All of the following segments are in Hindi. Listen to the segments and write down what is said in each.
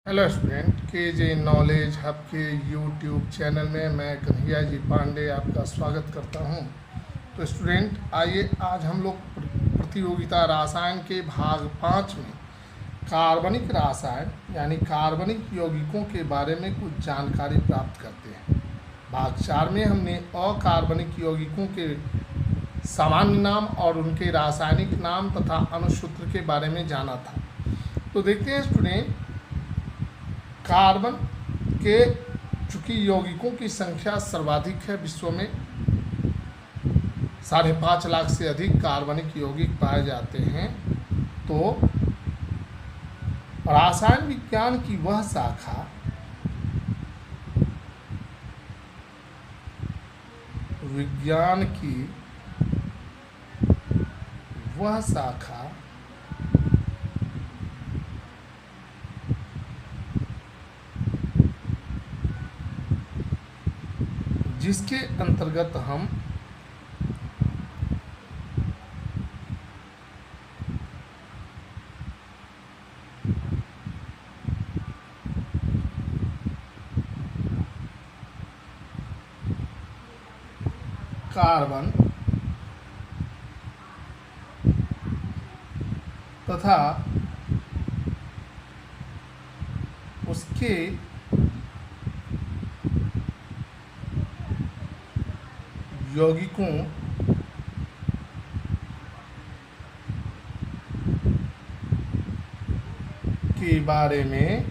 हेलो स्टूडेंट, के जे नॉलेज हब के यूट्यूब चैनल में मैं कन्हैया जी पांडे आपका स्वागत करता हूं। तो स्टूडेंट, आइए आज हम लोग प्रतियोगिता रसायन के भाग 5 में कार्बनिक रसायन यानी कार्बनिक यौगिकों के बारे में कुछ जानकारी प्राप्त करते हैं। भाग 4 में हमने अकार्बनिक यौगिकों के सामान्य नाम और उनके रासायनिक नाम तथा अणुसूत्र के बारे में जाना था। तो देखते हैं स्टूडेंट, कार्बन के चूंकि यौगिकों की संख्या सर्वाधिक है विश्व में, 5.5 लाख से अधिक कार्बनिक यौगिक पाए जाते हैं। तो रसायन विज्ञान की वह शाखा जिसके अंतर्गत हम कार्बन तथा उसके यौगिकों के बारे में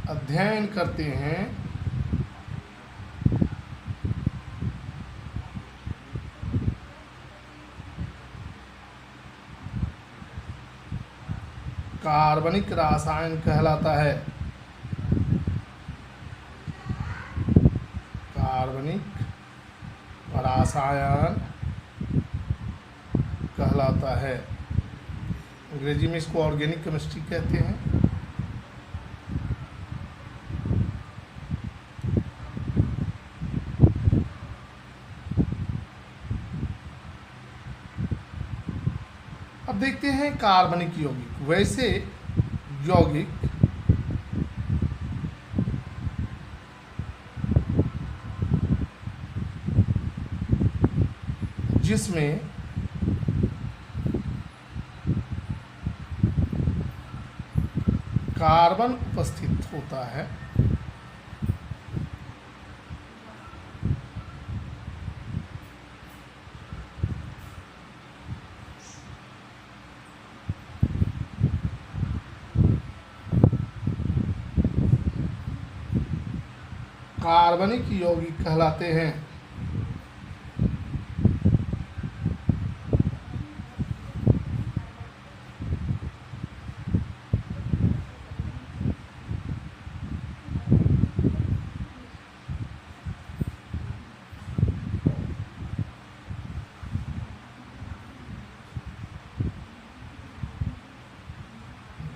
अध्ययन करते हैं। कार्बनिक रसायन कहलाता है। कार्बनिक रसायन कहलाता है। अंग्रेजी में इसको ऑर्गेनिक केमिस्ट्री कहते हैं। अब देखते हैं कार्बनिक यौगिक। वैसे यौगिक जिसमें कार्बन उपस्थित होता है कार्बनिक यौगिक कहलाते हैं।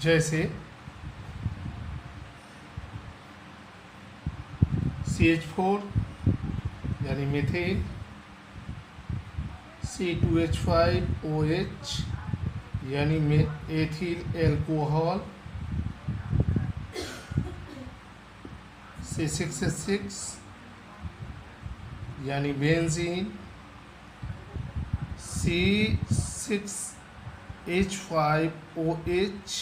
जैसे CH4 यानी मीथेन, C2H5OH यानी एथिल एल्कोहल, C6H6 यानी बेंजीन, C6H5OH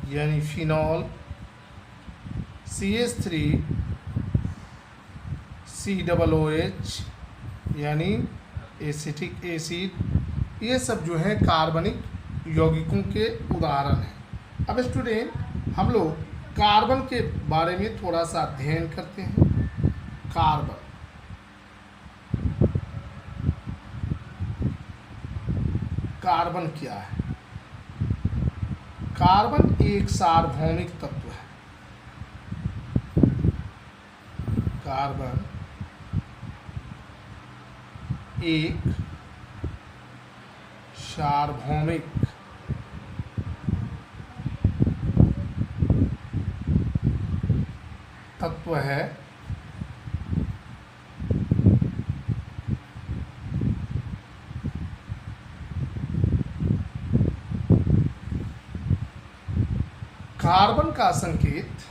यानी फिनॉल, CH3COOH यानी एसिटिक एसिड। ये सब जो है कार्बनिक यौगिकों के उदाहरण हैं। अब स्टूडेंट, हम लोग कार्बन के बारे में थोड़ा सा अध्ययन करते हैं। कार्बन क्या है? कार्बन एक सार्वभौमिक तत्व है। कार्बन एक सार्वभौमिक तत्व है कार्बन का संकेत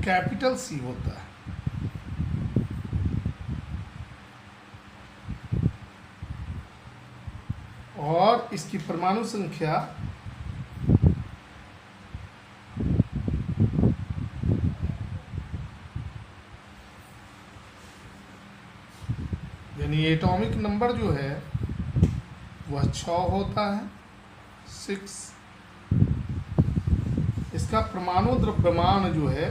कैपिटल सी होता है। और इसकी परमाणु संख्या यानी एटॉमिक नंबर जो है वह 6 होता है, 6। इसका परमाणु द्रव्यमान जो है,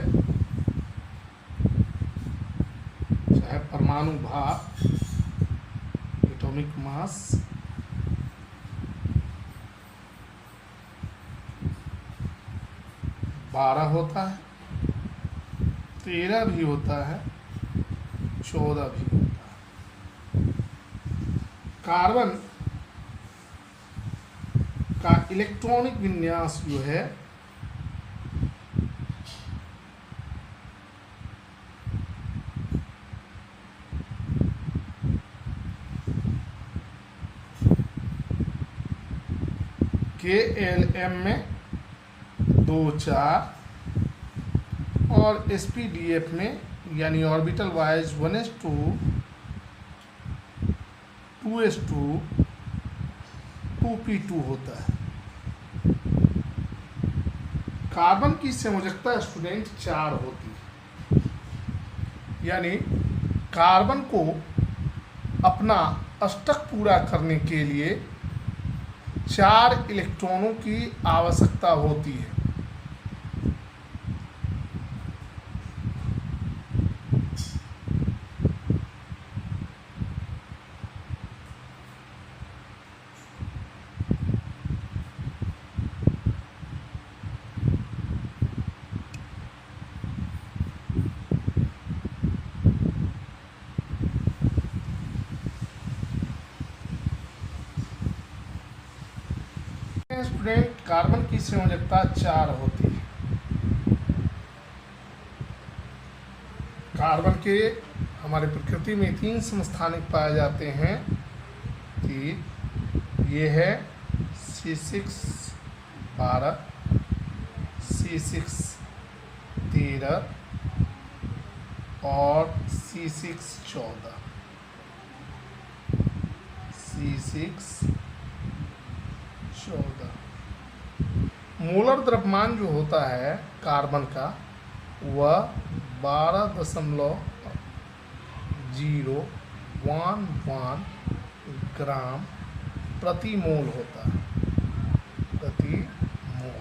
चाहे परमाणु भार, एटॉमिक मास, 12 होता है, 13 भी होता है, 14 भी होता है। कार्बन का इलेक्ट्रॉनिक विन्यास जो है KLM में 2 4 और SPDF में यानी orbital wise 1s2 2s2 2p2 होता है। कार्बन की संयोजकता स्टूडेंट 4 होती है, यानी कार्बन को अपना अष्टक पूरा करने के लिए 4 इलेक्ट्रॉनों की आवश्यकता होती है। स्टूडेंट कार्बन की संयोजकता 4 होती है। कार्बन के हमारे प्रकृति में 3 समस्थानिक पाए जाते हैं कि ये है C6 12, C6 13 और C6 14। C6 14 मोलर द्रव्यमान जो होता है कार्बन का वह 12.011 ग्राम प्रति मोल होता है, प्रति मोल।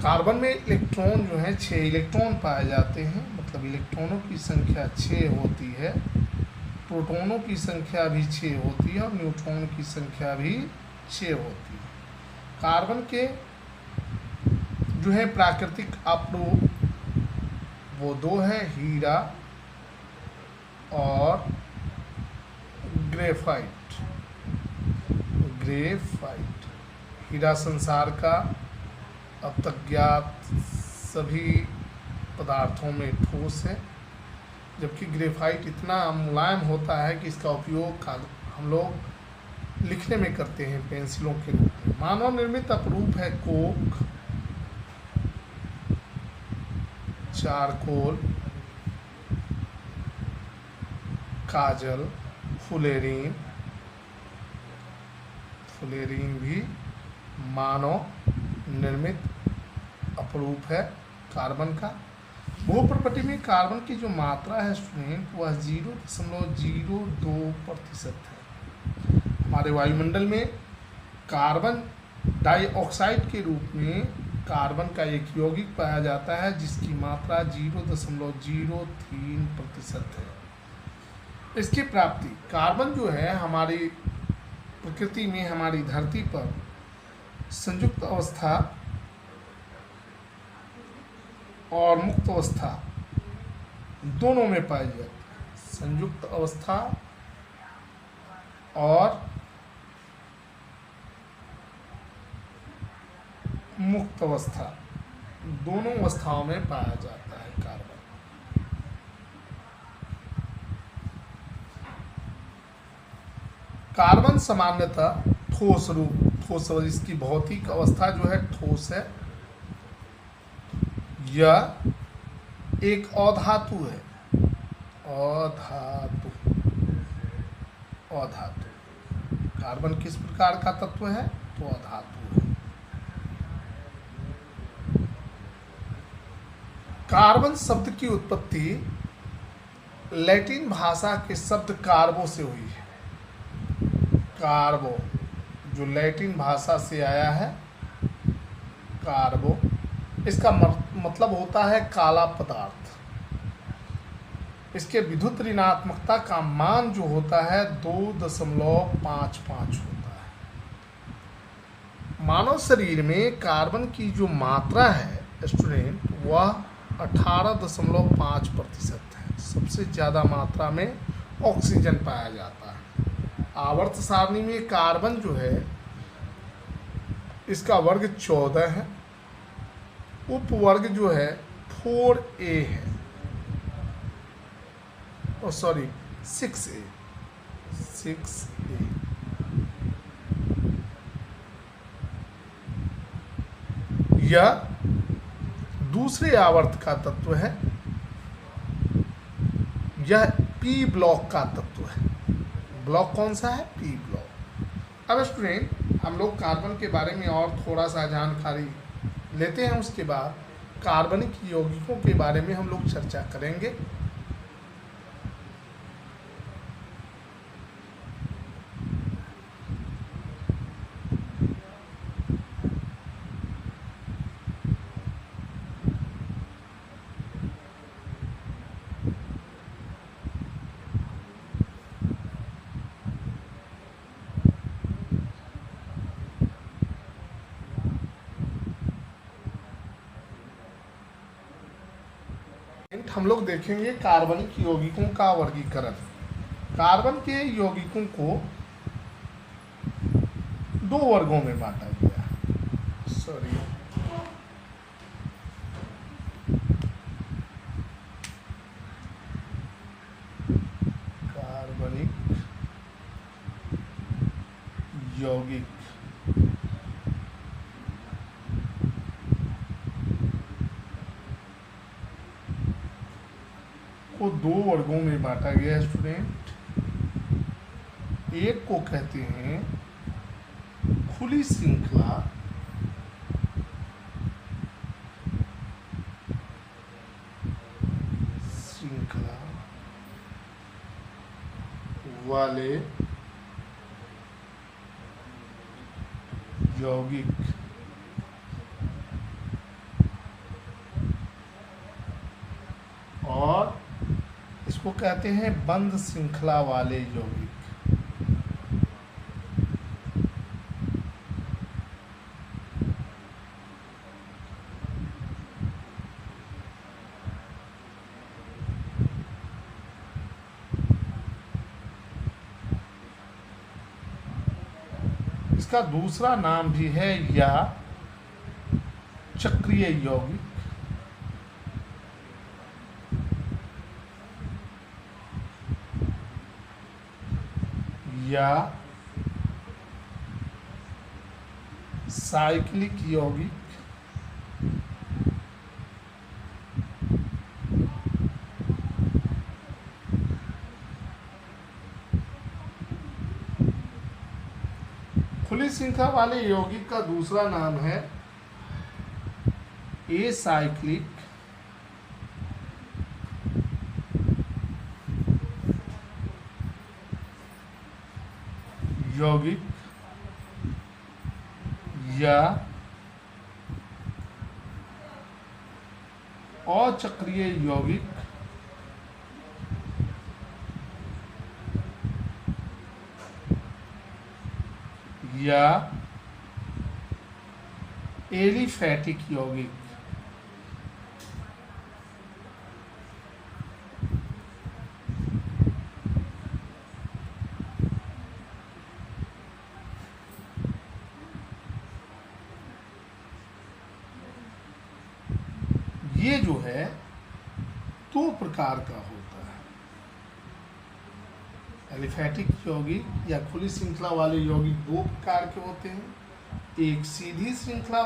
कार्बन में इलेक्ट्रॉन जो है 6 इलेक्ट्रॉन पाए जाते हैं, मतलब इलेक्ट्रॉनों की संख्या 6 होती है, प्रोटॉनों की संख्या भी 6 होती है और न्यूट्रॉन की संख्या भी 6 होती है। कार्बन के जो है प्राकृतिक अपरूप वो 2 है, हीरा और ग्रेफाइट। ग्रेफाइट हीरा संसार का अब तक ज्ञात सभी पदार्थों में ठोस है, जबकि ग्रेफाइट इतना मुलायम होता है कि इसका उपयोग हम लोग लिखने में करते हैं पेंसिलों के रूप में। मानव निर्मित अपरूप है कोक, चारकोल, काजल, फुलेरीन। फुलेरीन भी मानव निर्मित अपरूप है कार्बन का। भूप्रकृति में कार्बन की जो मात्रा है स्टूडेंट वह 0.02% है। हमारे वायुमंडल में कार्बन डाइऑक्साइड के रूप में कार्बन का एक यौगिक पाया जाता है जिसकी मात्रा 0.03% है। इसकी प्राप्ति कार्बन जो है हमारी प्रकृति में, हमारी धरती पर संयुक्त अवस्था और मुक्त अवस्था दोनों में पाई जाती है। संयुक्त अवस्था और मुक्त अवस्था दोनों अवस्थाओं में पाया जाता है कार्बन। कार्बन सामान्यतः ठोस रूप, ठोस इसकी भौतिक अवस्था जो है ठोस है। यह एक अधातु है, अधातु, अधातु। कार्बन किस प्रकार का तत्व है? तो अधातु है। कार्बन शब्द की उत्पत्ति लैटिन भाषा के शब्द कार्बो से हुई है। कार्बो जो लैटिन भाषा से आया है, कार्बो, इसका मतलब होता है काला पदार्थ। इसके विद्युत ऋणात्मकता का मान जो होता है 2.55 होता है। मानव शरीर में कार्बन की जो मात्रा है स्टूडेंट, वह 18.5% है। सबसे ज़्यादा मात्रा में ऑक्सीजन पाया जाता है। आवर्त सारणी में कार्बन जो है इसका वर्ग 14 है, उपवर्ग जो है 4a है, और सॉरी 6a, 6a। यह दूसरे आवर्त का तत्व है। यह पी ब्लॉक का तत्व है। ब्लॉक कौन सा है? P block. अब स्टूडेंट हम लोग कार्बन के बारे में और थोड़ा सा जानकारी लेते हैं, उसके बाद कार्बनिक यौगिकों के बारे में हम लोग चर्चा करेंगे। हम लोग देखेंगे कार्बनिक यौगिकों का वर्गीकरण। कार्बन के यौगिकों को दो वर्गों में बांटा गया। सॉरी, कार्बनिक यौगिक को दो वर्गों में बांटा गया स्टूडेंट। एक को कहते हैं खुली श्रृंखला, वाले यौगिक, और इसको कहते हैं बंद श्रृंखला वाले यौगिक। इसका दूसरा नाम भी है या चक्रीय यौगिक, या साइक्लिक यौगिक, खुली श्रृंखला वाले यौगिक का दूसरा नाम है एसाइक्लिक यौगिक, या अचक्रीय यौगिक, या एलिफैटिक यौगिक। ये जो है दो प्रकार का होता एलिफैटिक यौगिक या खुली श्रृंखला वाले यौगिक दो प्रकार के होते हैं, एक सीधी श्रृंखला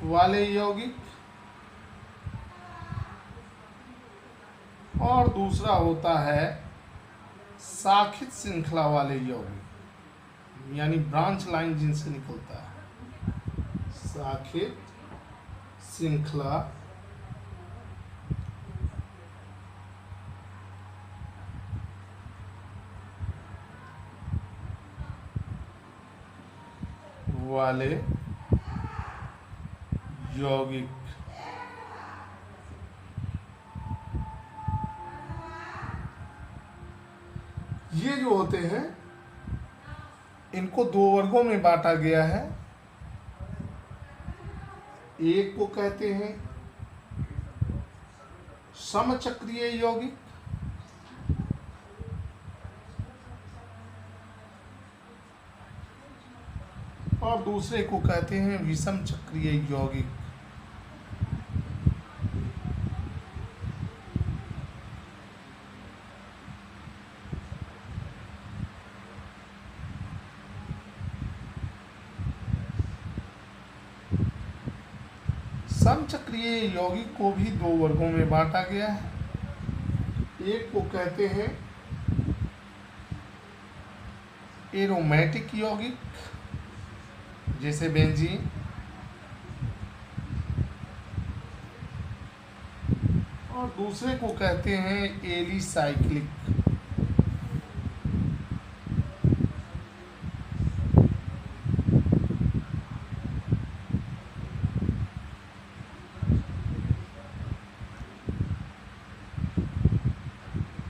वाले यौगिक और दूसरा होता है शाखित श्रृंखला वाले यौगिक, यानी ब्रांच लाइन जिनसे निकलता है, शाखित श्रृंखला वाले यौगिक। ये जो होते हैं इनको दो वर्गों में बांटा गया है। एक को कहते हैं समचक्रीय यौगिक और दूसरे को कहते हैं विषम चक्रीय यौगिक। समचक्रीय यौगिक को भी दो वर्गों में बांटा गया है। एक को कहते हैं एरोमेटिक यौगिक जैसे बेंजीन, और दूसरे को कहते हैं एलिसाइक्लिक।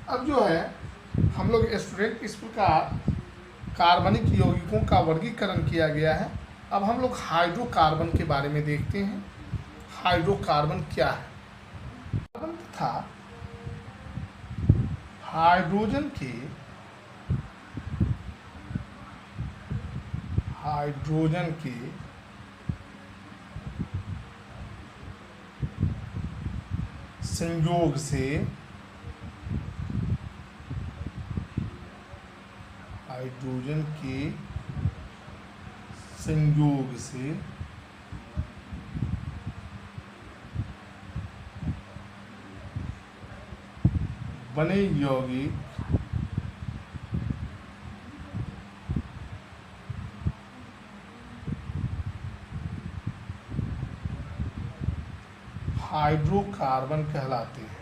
अब जो है हम लोग स्टूडेंट इस प्रकार कार्बनिक यौगिकों का वर्गीकरण किया गया है। अब हम लोग हाइड्रोकार्बन के बारे में देखते हैं। हाइड्रोकार्बन क्या है? कार्बन तथा हाइड्रोजन के संयोग से बने यौगिक हाइड्रोकार्बन कहलाते हैं।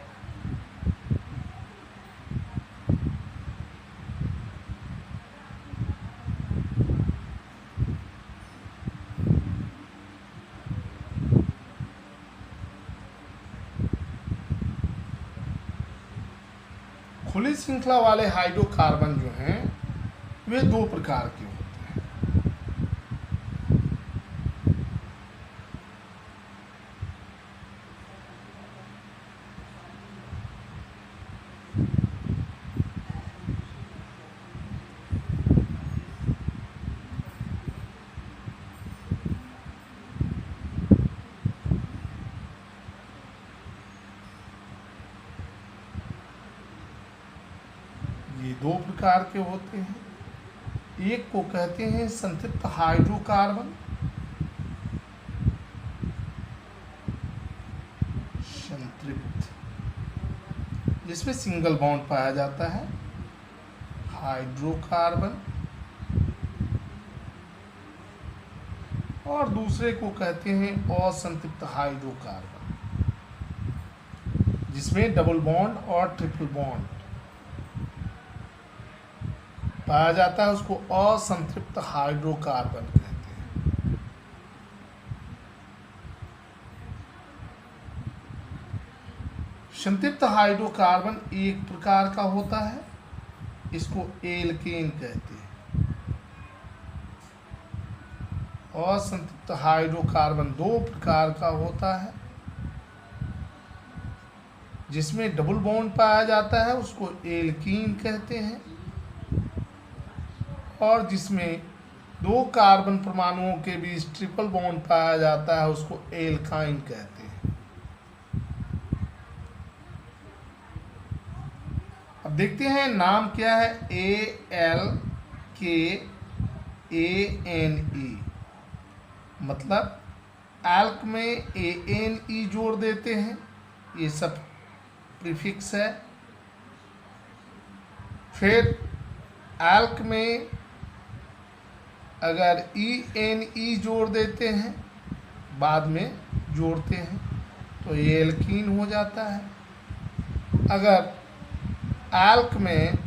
खुली श्रृंखला वाले हाइड्रोकार्बन जो हैं वे दो प्रकार के होते हैं। ये दो प्रकार के होते हैं। एक को कहते हैं संतृप्त हाइड्रोकार्बन, जिसमें सिंगल बॉन्ड पाया जाता है, हाइड्रोकार्बन, और दूसरे को कहते हैं असंतृप्त हाइड्रोकार्बन, जिसमें डबल बॉन्ड और ट्रिपल बॉन्ड पाया जाता है, उसको असंतृप्त हाइड्रोकार्बन कहते हैं। संतृप्त हाइड्रोकार्बन एक प्रकार का होता है, इसको एल्केन कहते हैं। असंतृप्त हाइड्रोकार्बन दो प्रकार का होता है, जिसमें डबल बॉन्ड पाया जाता है, उसको एल्कीन कहते हैं, और जिसमें दो कार्बन परमाणुओं के बीच ट्रिपल बॉन्ड पाया जाता है, उसको एल्काइन कहते हैं। अब देखते हैं नाम क्या है, ALKANE, मतलब एल्क में ANE जोड़ देते हैं, ये सब प्रीफिक्स है। फिर एल्क में अगर ENE जोड़ देते हैं, बाद में जोड़ते हैं, तो ये एल्कीन हो जाता है। अगर एल्क में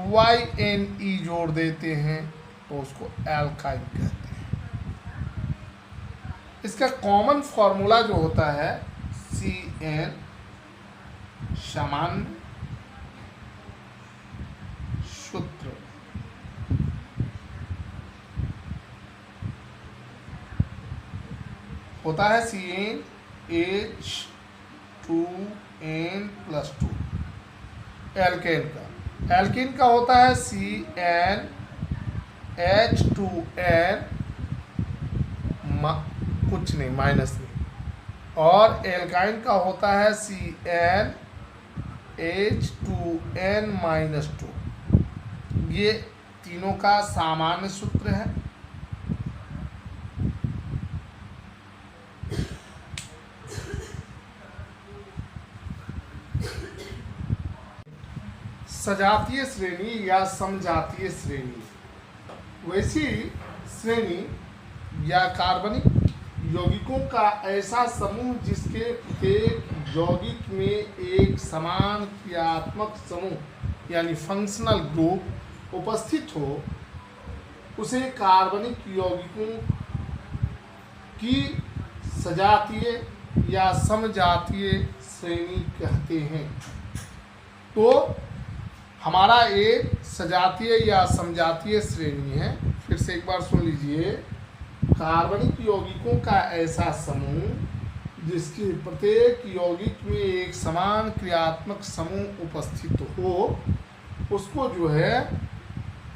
YNE जोड़ देते हैं तो उसको एल्काइन कहते हैं। इसका कॉमन फॉर्मूला जो होता है CN सामान्य सूत्र, होता है CnH2n+2। एल्केन का होता है CnH2n कुछ नहीं, माइनस नहीं, और एल्काइन का होता है CnH2n-2। ये तीनों का सामान्य सूत्र है। सजातीय श्रेणी या समजातीय श्रेणी, वैसी श्रेणी या कार्बनिक यौगिकों का ऐसा समूह जिसके प्रत्येक यौगिक में एक समान क्रियात्मक समूह यानी फंक्शनल ग्रुप उपस्थित हो, उसे कार्बनिक यौगिकों की सजातीय या समजातीय श्रेणी कहते हैं। तो हमारा एक सजातीय या समजातीय श्रेणी है। फिर से एक बार सुन लीजिए, कार्बनिक यौगिकों का ऐसा समूह जिसके प्रत्येक यौगिक में एक समान क्रियात्मक समूह उपस्थित हो, उसको जो है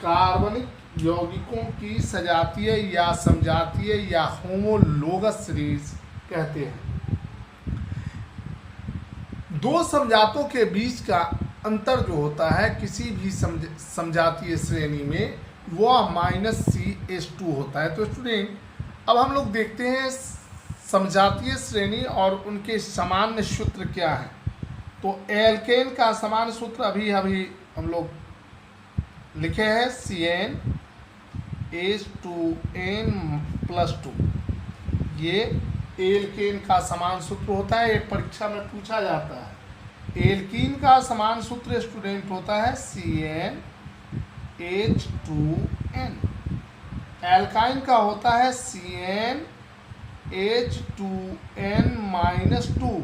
कार्बनिक यौगिकों की सजातीय या समजातीय या होमोलोगस सीरीज कहते हैं। दो समजातों के बीच का अंतर जो होता है किसी भी समजातीय श्रेणी में, वह -CH2 होता है। तो स्टूडेंट, अब हम लोग देखते हैं समजातीय श्रेणी और उनके सामान्य सूत्र क्या है। तो एल्केन का सामान्य सूत्र अभी हम लोग लिखे हैं CnH2n+2। ये एल्केन का समान सूत्र होता है, एक परीक्षा में पूछा जाता है। एल्कीन का समान सूत्र स्टूडेंट होता है CnH2n। एल्काइन का होता है CnH2n-2।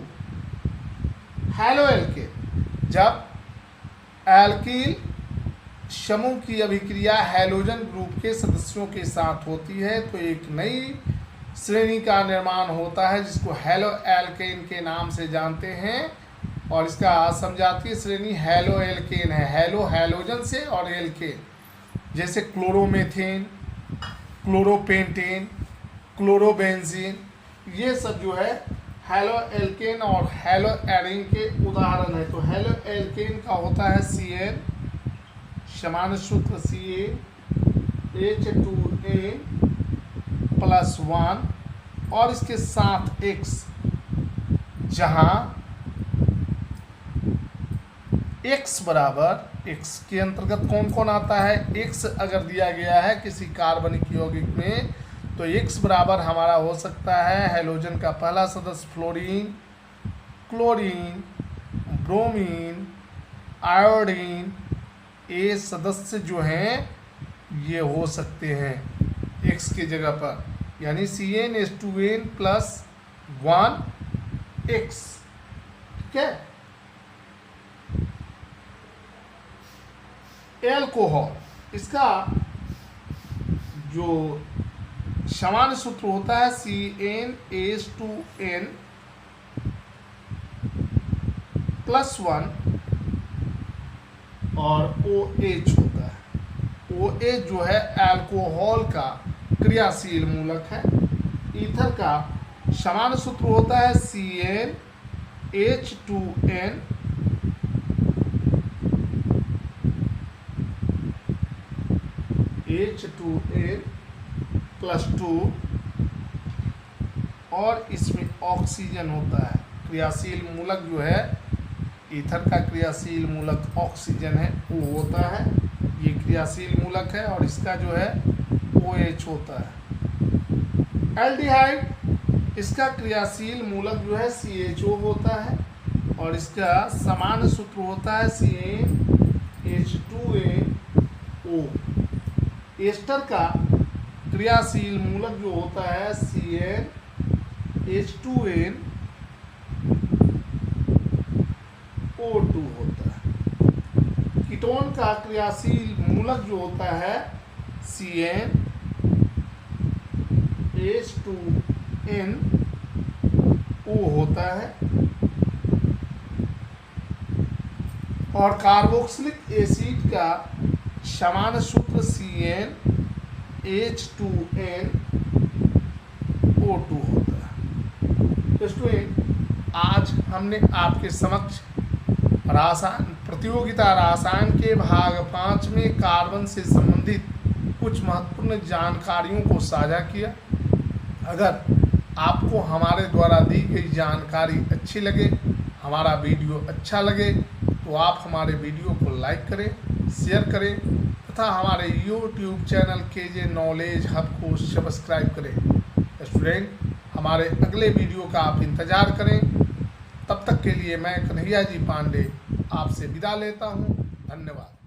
हैलो एल्केन, जब एल्कीन समूह की अभिक्रिया हैलोजन ग्रुप के सदस्यों के साथ होती है तो एक नई श्रेणी का निर्माण होता है जिसको हैलो एल्केन के नाम से जानते हैं। और इसका समजातीय श्रेणी हैलो एल्केन है। हैलो हैलोजन से और एल्केन जैसे क्लोरोमेथेन, क्लोरोपेंटेन, क्लोरोबेंजीन, ये सब जो है हैलो एल्केन और हैलो एरीन के उदाहरण है। तो हैलो एल्केन का होता है CN समान सूत्र CnH2n+1 और इसके साथ X, जहां X बराबर, X के अंतर्गत कौन कौन आता है, X अगर दिया गया है किसी कार्बनिक यौगिक में तो X बराबर हमारा हो सकता है हैलोजन का पहला सदस्य फ्लोरीन, क्लोरीन, ब्रोमीन, आयोडीन, ये सदस्य जो हैं ये हो सकते हैं X की जगह पर, यानी CnH2n+1X। ठीक है। एल्कोहल, इसका जो समान सूत्र होता है CnH2n+1 और OH होता है। OH जो है अल्कोहल का क्रियाशील मूलक है। ईथर का समान सूत्र होता है CnH2n H2n+2 और इसमें ऑक्सीजन होता है। क्रियाशील मूलक जो है ईथर का क्रियाशील मूलक ऑक्सीजन है, वो होता है, ये क्रियाशील मूलक है, और इसका जो है OH होता है। एल्डिहाइड, इसका क्रियाशील मूलक जो है CHO होता है, और इसका समान सूत्र होता है CnH2nO। एस्टर का क्रियाशील मूलक जो होता है CnH2nO2 होता है। कीटोन का क्रियाशील मूलक जो होता है CnH2nO होता है। और कार्बोक्सिलिक एसिड का समान सूत्र CnH2nO2 होता है। तो स्टूडेंट, आज हमने आपके समक्ष प्रतियोगिता रसायन के भाग 5 में कार्बन से संबंधित कुछ महत्वपूर्ण जानकारियों को साझा किया। अगर आपको हमारे द्वारा दी गई जानकारी अच्छी लगे, हमारा वीडियो अच्छा लगे, तो आप हमारे वीडियो को लाइक करें, शेयर करें तथा हमारे YouTube channel KJ knowledge hub को सब्सक्राइब करें। स्टूडेंट, हमारे अगले वीडियो का आप इंतज़ार करें। तब तक के लिए मैं कन्हैया जी पांडे आपसे विदा लेता हूँ। धन्यवाद।